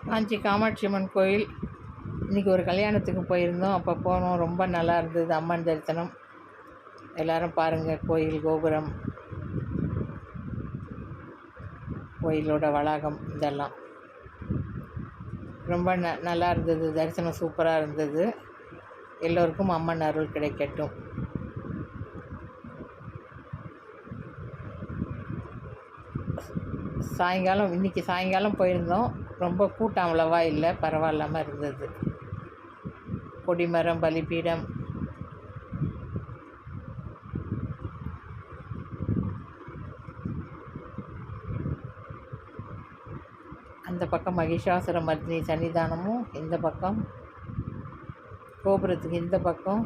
காஞ்சி காமாட்சி அம்மன் கோயில். இன்றைக்கி ஒரு கல்யாணத்துக்கு போயிருந்தோம். அப்போ போனோம். ரொம்ப நல்லா இருந்தது அம்மன் தரிசனம். எல்லோரும் பாருங்கள். கோயில் கோபுரம், கோயிலோட வளாகம், இதெல்லாம் ரொம்ப நல்லா இருந்தது. தரிசனம் சூப்பராக இருந்தது. எல்லோருக்கும் அம்மன் அருள் கிடைக்கட்டும். இன்றைக்கி சாயங்காலம் போயிருந்தோம். ரொம்ப கூட்டம் அவ்வளவா இல்லை, பரவாயில்லாமல் இருந்தது. கொடிமரம், பலிபீடம், அந்த பக்கம் மகிஷாசுர மர்தினி சன்னிதானமும், இந்த பக்கம் கோபுரத்துக்கு இந்த பக்கம்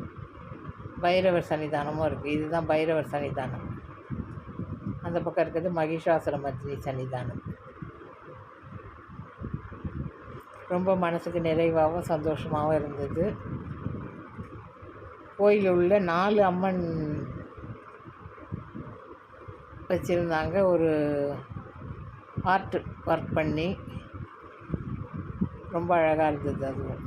பைரவர் சன்னிதானமும் இருக்குது. இதுதான் பைரவர் சன்னிதானம். அந்த பக்கம் இருக்கிறது மகிஷாசுர மர்தினி சன்னிதானம். ரொம்ப மனசுக்கு நிறைவாகவும் சந்தோஷமாகவும் இருந்தது. கோயிலில் உள்ள 4 அம்மன் வச்சுருந்தாங்க. ஒரு ஆர்ட் ஒர்க் பண்ணி ரொம்ப அழகாக இருந்தது. அதுவும்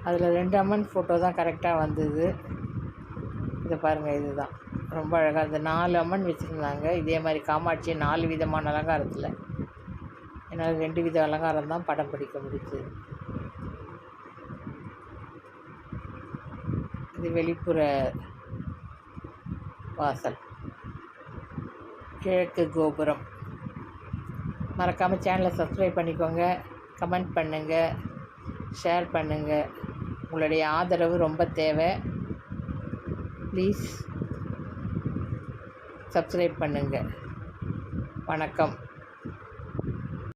அதில் 2 அம்மன் ஃபோட்டோ தான் கரெக்டாக வந்தது. இதை பாருங்கள், இதுதான் ரொம்ப அழகாக இருந்தது. 4 அம்மன் வச்சுருந்தாங்க. இதே மாதிரி காமாட்சி 4 விதமான அலங்காரத்தில். என்னால் 2 வித அலங்காரம் தான் படம் பிடிக்க முடியுது. இது வெளிப்புற வாசல், கிழக்கு கோபுரம். மறக்காமல் சேனலை சப்ஸ்கிரைப் பண்ணிக்கோங்க. கமெண்ட் பண்ணுங்கள், ஷேர் பண்ணுங்கள். உங்களுடைய ஆதரவு ரொம்ப தேவை. ப்ளீஸ் சப்ஸ்கிரைப் பண்ணுங்கள். வணக்கம்.